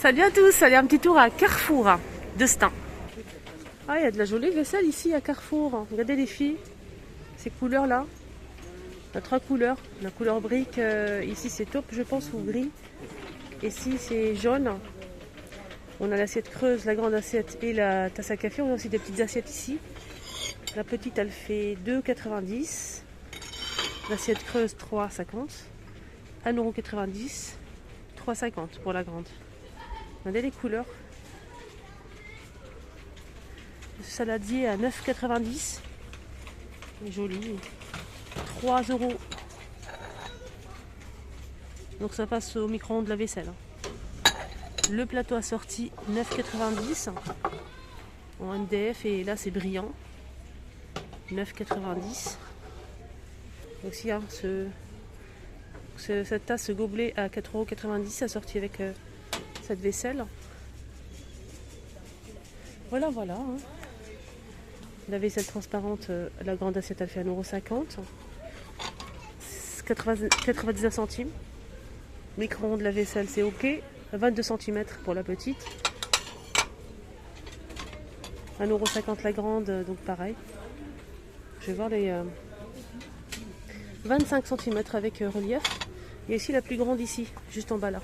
Salut à tous, allez un petit tour à Carrefour de Stein. Ah, il y a de la jolie vaisselle ici à Carrefour. Regardez les filles, ces couleurs là. Il y a 3 couleurs. La couleur brique, ici c'est taupe je pense, ou gris. Ici c'est jaune. On a l'assiette creuse, la grande assiette et la tasse à café. On a aussi des petites assiettes ici. La petite elle fait 2,90 €. L'assiette creuse 3,50 €. 1,90 €. 3,50 € pour la grande. Regardez les couleurs. Le saladier à 9,90 €. Joli. 3 €. Donc ça passe au micro-ondes la vaisselle. Le plateau assorti 9,90 € en MDF et là c'est brillant. 9,90 €. Aussi hein, cette tasse, ce gobelet à 4,90 € assorti avec cette vaisselle. Voilà. Hein. La vaisselle transparente, la grande assiette elle fait 1,50 €. 99 centimes. Micro-ondes la vaisselle c'est ok. 22 cm pour la petite. 1,50 € la grande, donc pareil. Je vais voir les 25 cm avec relief. Il y a ici la plus grande ici, juste en bas là.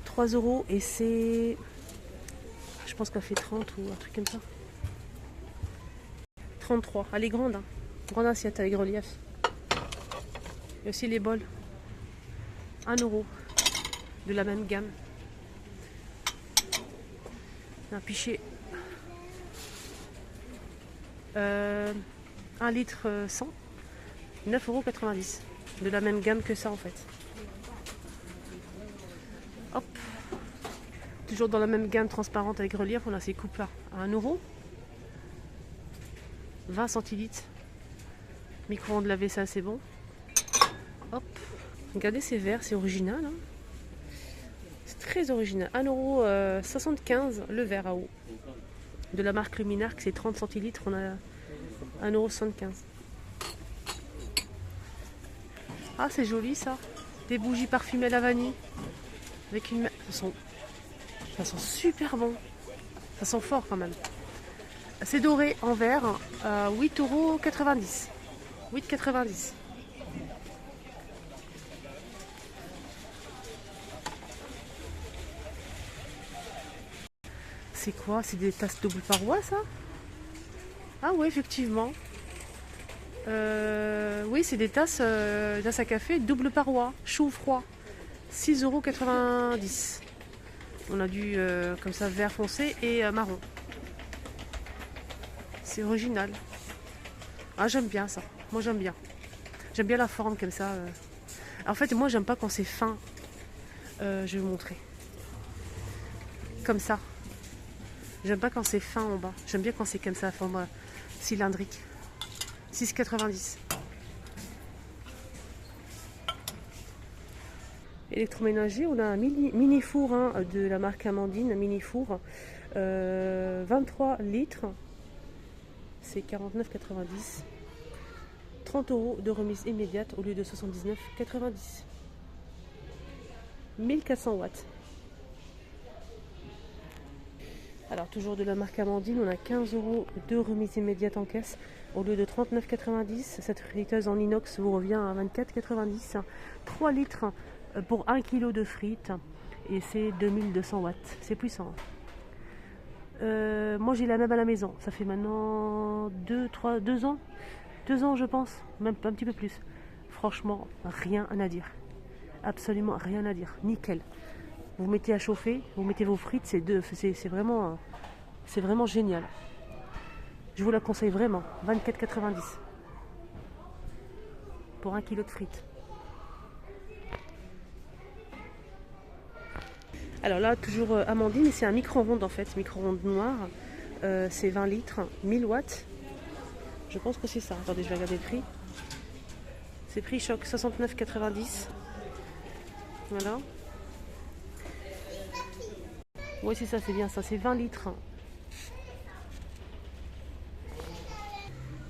3 € et c'est... Je pense qu'elle fait 30 ou un truc comme ça. 33. Elle est grande. Hein. Grande assiette avec relief. Il y a aussi les bols. 1 € de la même gamme. Un pichet. 1 litre 100. 9,90 € de la même gamme que ça en fait. Hop. Toujours dans la même gamme transparente avec relief, on a ces coupes là à 1 €. 20 centilitres. Micro-ondes laver ça c'est bon. Hop. Regardez ces verres, c'est original. Hein. C'est très original. 1,75 € le verre à eau. De la marque Luminarc, c'est 30 centilitres, on a 1,75 €. Ah c'est joli ça. Des bougies parfumées à la vanille. Avec une... Ça sent super bon. Ça sent fort quand même. C'est doré en verre à 8,90 €. 8,90 €. C'est quoi? C'est des tasses double paroi ça? Ah oui effectivement. Oui c'est des tasses à café double paroi, chaud ou froid. 6,90 €. On a du comme ça vert foncé et marron. C'est original. Ah j'aime bien ça. Moi j'aime bien. J'aime bien la forme comme ça. En fait moi j'aime pas quand c'est fin. Je vais vous montrer. Comme ça. J'aime pas quand c'est fin en bas. J'aime bien quand c'est comme ça, forme cylindrique. 6,90 €. Électroménager, on a un mini four hein, de la marque Amandine, un mini four 23 litres, c'est 49,90 €. 30 € de remise immédiate au lieu de 79,90 €. 1400 watts. Alors toujours de la marque Amandine, on a 15 € de remise immédiate en caisse au lieu de 39,90 €. Cette friteuse en inox vous revient à 24,90 €. 3 litres pour 1 kg de frites et c'est 2200 watts. C'est puissant. Moi j'ai la même à la maison. Ça fait maintenant 2 ans. 2 ans je pense, même un petit peu plus. Franchement, rien à dire. Absolument rien à dire. Nickel. Vous mettez à chauffer, vous mettez vos frites, c'est vraiment génial. Je vous la conseille vraiment. 24,90 € pour 1 kg de frites. Alors là, toujours Amandine, c'est un micro-ondes en fait, micro-ondes noir. C'est 20 litres, 1000 watts. Je pense que c'est ça. Attendez, je vais regarder le prix. C'est prix choc, 69,90 €. Voilà. Oui, c'est ça, c'est bien ça. C'est 20 litres.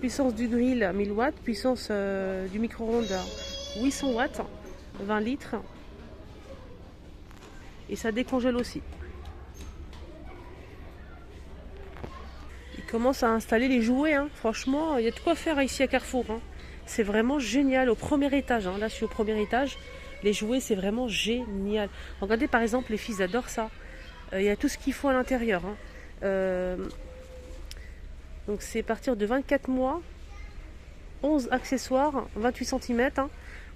Puissance du grill, 1000 watts. Puissance du micro-ondes, 800 watts. 20 litres. Et ça décongèle aussi. Ils commencent à installer les jouets. Hein. Franchement, il y a de quoi faire ici à Carrefour. Hein. C'est vraiment génial. Au premier étage. Hein. Là, je suis au premier étage. Les jouets, c'est vraiment génial. Regardez par exemple, les filles adorent ça. Il y a tout ce qu'il faut à l'intérieur. Hein. Donc c'est à partir de 24 mois. 11 accessoires, 28 cm. Hein.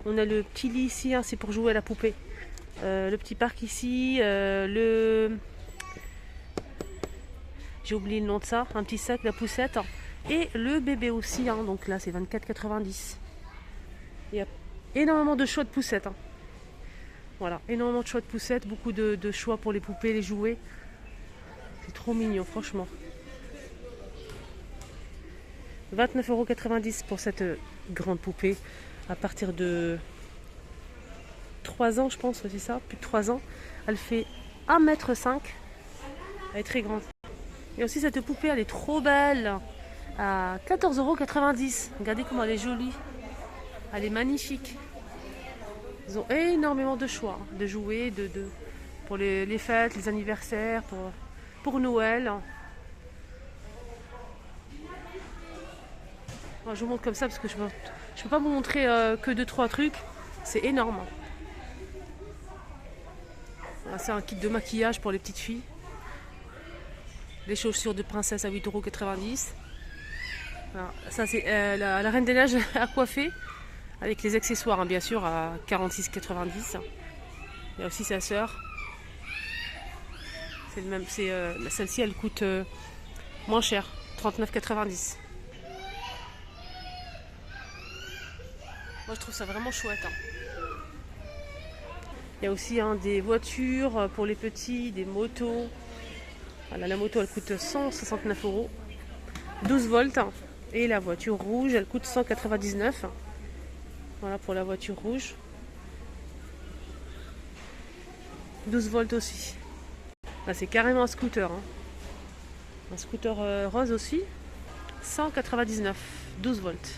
On a le petit lit ici, hein, c'est pour jouer à la poupée. Le petit parc ici, j'ai oublié le nom de ça, un petit sac, la poussette. Et le bébé aussi, hein, donc là c'est 24,90. Il y a énormément de choix de poussettes. Hein. Voilà, énormément de choix de poussettes, beaucoup de choix pour les poupées, les jouets. C'est trop mignon, franchement. 29,90 € pour cette grande poupée à partir de 3 ans, je pense, c'est ça, plus de 3 ans. Elle fait 1,5 m. Elle est très grande. Et aussi cette poupée, elle est trop belle. À 14,90 €. Regardez comment elle est jolie. Elle est magnifique. Ils ont énormément de choix, de jouets, pour les fêtes, les anniversaires, pour Noël. Alors, je vous montre comme ça parce que je ne peux pas vous montrer que 2-3 trucs. C'est énorme. C'est un kit de maquillage pour les petites filles. Les chaussures de princesse à 8,90 €. Voilà. Ça c'est la Reine des Neiges à coiffer. Avec les accessoires hein, bien sûr à 46,90 €. Il y a aussi sa sœur. C'est le même. Celle-ci elle coûte moins cher, 39,90 €. Moi je trouve ça vraiment chouette. Hein. Il y a aussi hein, des voitures pour les petits, des motos. Voilà, la moto elle coûte 169 €. 12 volts. Hein. Et la voiture rouge elle coûte 199 €. Voilà pour la voiture rouge. 12 volts aussi. Là c'est carrément un scooter. Hein. Un scooter rose aussi. 199 €. 12 volts.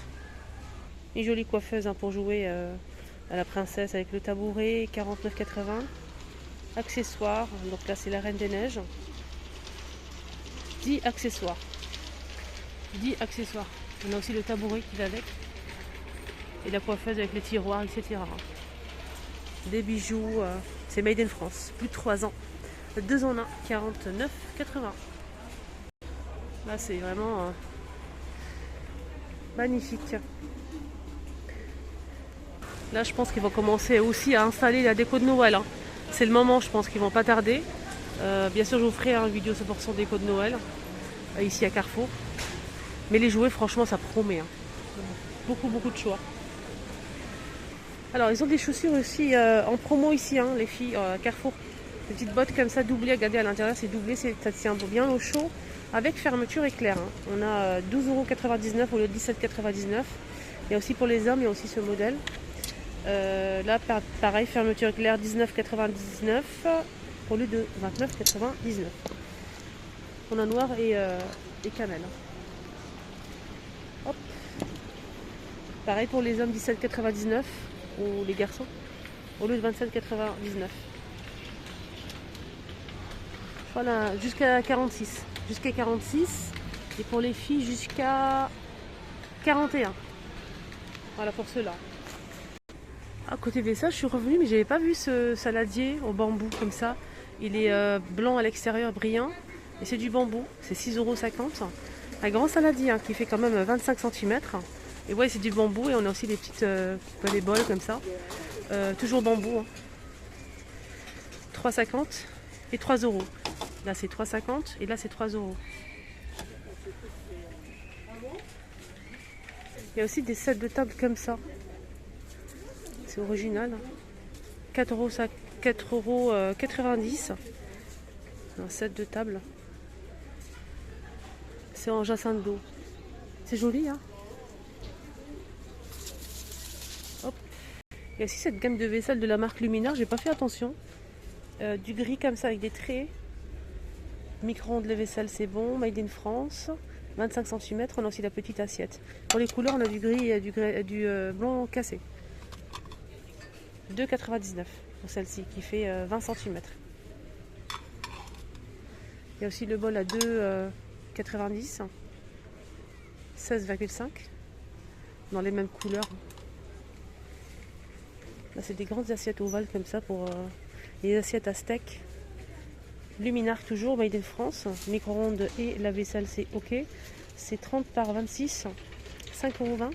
Une jolie coiffeuse hein, pour jouer à la princesse avec le tabouret, 49,80 €. Accessoires, donc là c'est la Reine des Neiges. 10 accessoires. 10 accessoires. On a aussi le tabouret qui va avec. Et la coiffeuse avec les tiroirs, etc. Des bijoux, c'est made in France. Plus de 3 ans. 2 en 1, 49,80 €. Là c'est vraiment magnifique. Là, je pense qu'ils vont commencer aussi à installer la déco de Noël. Hein. C'est le moment, je pense qu'ils vont pas tarder. Bien sûr, je vous ferai une vidéo 100% déco de Noël, ici à Carrefour. Mais les jouets, franchement, ça promet. Hein. Beaucoup, beaucoup de choix. Alors, ils ont des chaussures aussi en promo ici, hein, les filles, à Carrefour. Des petites bottes comme ça, doublées. Regardez, à l'intérieur, c'est doublé, ça tient bien au chaud, avec fermeture éclair. Hein. On a 12,99 € au lieu de 17,99 €. Il y a aussi pour les hommes, il y a aussi ce modèle. Là, pareil, fermeture éclair 19,99 € au lieu de 29,99 €. On a noir et cannelle. Hop. Pareil pour les hommes 17,99 € ou les garçons au lieu de 27,99 €. Voilà, jusqu'à 46. Jusqu'à 46 et pour les filles jusqu'à 41. Voilà pour ceux-là. À côté de ça, je suis revenue, mais j'avais pas vu ce saladier au bambou comme ça. Il est blanc à l'extérieur, brillant, et c'est du bambou. C'est 6,50 €. Un grand saladier hein, qui fait quand même 25 cm. Et ouais, c'est du bambou et on a aussi des petites les bols comme ça. Toujours bambou. Hein. 3,50 et 3 €. Là c'est 3,50 et là c'est 3 €. Il y a aussi des sets de table comme ça. C'est original. 4,90 €. Un set de table. C'est en jacinthe d'eau. C'est joli, hein. Hop. Il y a aussi cette gamme de vaisselle de la marque Luminaire. J'ai pas fait attention. Du gris comme ça avec des traits. Micro-ondes de vaisselle, c'est bon. Made in France. 25 cm. On a aussi la petite assiette. Pour les couleurs, on a du gris et du blanc cassé. 2,99 € pour celle-ci qui fait 20 cm. Il y a aussi le bol à 2,90, 16,5 dans les mêmes couleurs. Là, c'est des grandes assiettes ovales comme ça pour les assiettes à steak. Luminarc toujours, made in France. Micro-ondes et la vaisselle, c'est ok. C'est 30 par 26, 5,20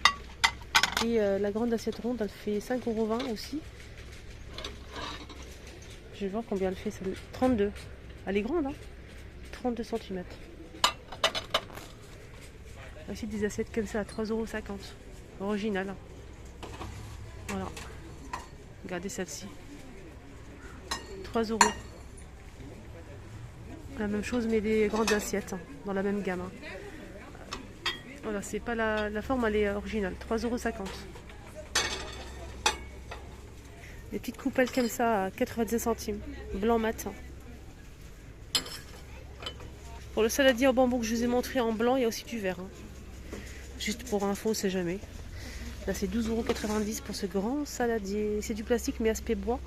€. Et la grande assiette ronde, elle fait 5,20 € aussi. Je vais voir combien elle fait. 32. Elle est grande, hein, 32 cm. Aussi des assiettes comme ça à 3,50 €. Original. Voilà. Regardez celle-ci. 3 €. La même chose, mais des grandes assiettes, hein, dans la même gamme. Hein. Voilà, c'est pas la forme, elle est originale. 3,50 €. Des petites coupelles comme ça à 90 centimes. Blanc mat. Pour le saladier en bambou que je vous ai montré en blanc, il y a aussi du vert. Hein. Juste pour info, on sait jamais. Là, c'est 12,90 € pour ce grand saladier. C'est du plastique, mais aspect bois.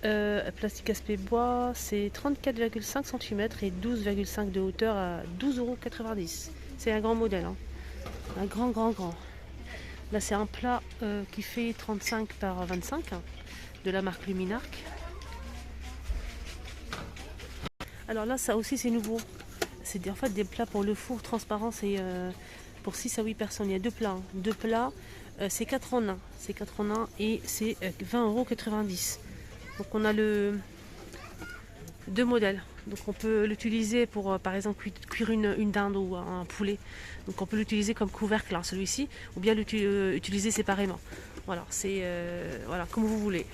Plastique aspect bois, c'est 34,5 cm et 12,5 de hauteur à 12,90 €. C'est un grand modèle. Hein. Un grand. Là, c'est un plat qui fait 35 par 25 hein, de la marque Luminarc. Alors là, ça aussi, c'est nouveau. C'est en fait des plats pour le four transparent. C'est pour 6 à 8 personnes. Il y a deux plats. Hein. Deux plats, c'est 4 en 1. C'est 4 en 1 et c'est 20,90 €. Donc on a deux modèles. Donc on peut l'utiliser pour par exemple cuire une dinde ou un poulet. Donc on peut l'utiliser comme couvercle, hein, celui-ci, ou bien l'utiliser séparément. Voilà, c'est voilà, comme vous voulez.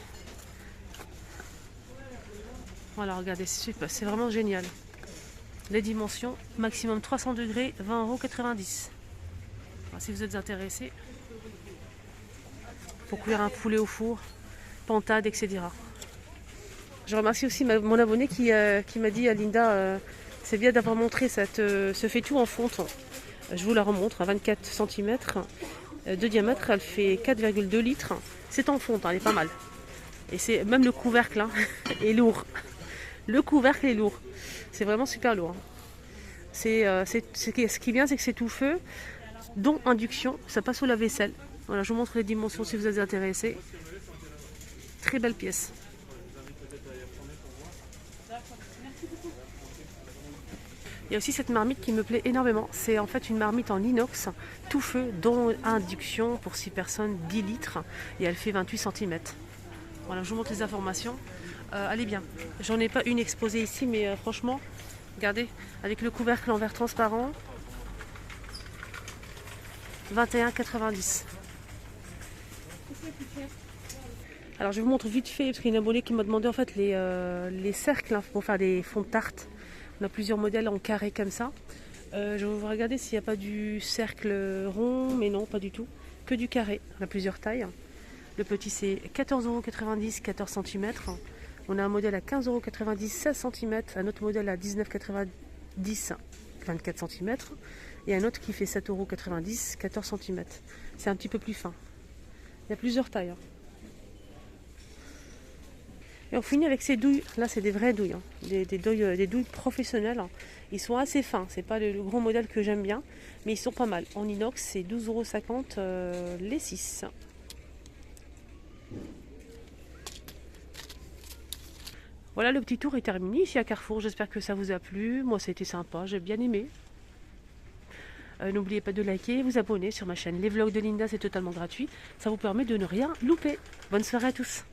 Voilà, regardez, c'est super, c'est vraiment génial. Les dimensions, maximum 300 degrés, 20,90 €. Alors, si vous êtes intéressé, pour cuire un poulet au four, pantade, etc. Je remercie aussi mon abonné qui m'a dit à Linda, c'est bien d'avoir montré ce fait-tout en fonte. Je vous la remontre à 24 cm de diamètre, elle fait 4,2 litres. C'est en fonte, hein, elle est pas mal. Et c'est même le couvercle hein, est lourd. Le couvercle est lourd. C'est vraiment super lourd. Hein. Ce qui est bien, c'est que c'est tout feu, dont induction, ça passe au lave-vaisselle. Voilà, je vous montre les dimensions si vous êtes intéressés. Très belle pièce. Il y a aussi cette marmite qui me plaît énormément. C'est en fait une marmite en inox, tout feu, dont induction pour 6 personnes, 10 litres. Et elle fait 28 cm. Voilà, je vous montre les informations. Elle est bien. J'en ai pas une exposée ici, mais franchement, regardez, avec le couvercle en verre transparent, 21,90 €. Alors je vous montre vite fait, parce qu'il y a une abonnée qui m'a demandé en fait les cercles hein, pour faire des fonds de tarte. On a plusieurs modèles en carré comme ça. Je vais vous regarder s'il n'y a pas du cercle rond, mais non, pas du tout. Que du carré. On a plusieurs tailles. Le petit c'est 14,90 €, 14 cm. On a un modèle à 15,90 €, 16 cm. Un autre modèle à 19,90 €, 24 cm. Et un autre qui fait 7,90 €, 14 cm. C'est un petit peu plus fin. Il y a plusieurs tailles. Hein. Et on finit avec ces douilles. Là, c'est des vraies douilles. Hein. Des douilles professionnelles. Hein. Ils sont assez fins. C'est pas le gros modèle que j'aime bien. Mais ils sont pas mal. En inox, c'est 12,50 € les 6. Voilà, le petit tour est terminé ici à Carrefour. J'espère que ça vous a plu. Moi, ça a été sympa. J'ai bien aimé. N'oubliez pas de liker et vous abonner sur ma chaîne. Les vlogs de Linda, c'est totalement gratuit. Ça vous permet de ne rien louper. Bonne soirée à tous.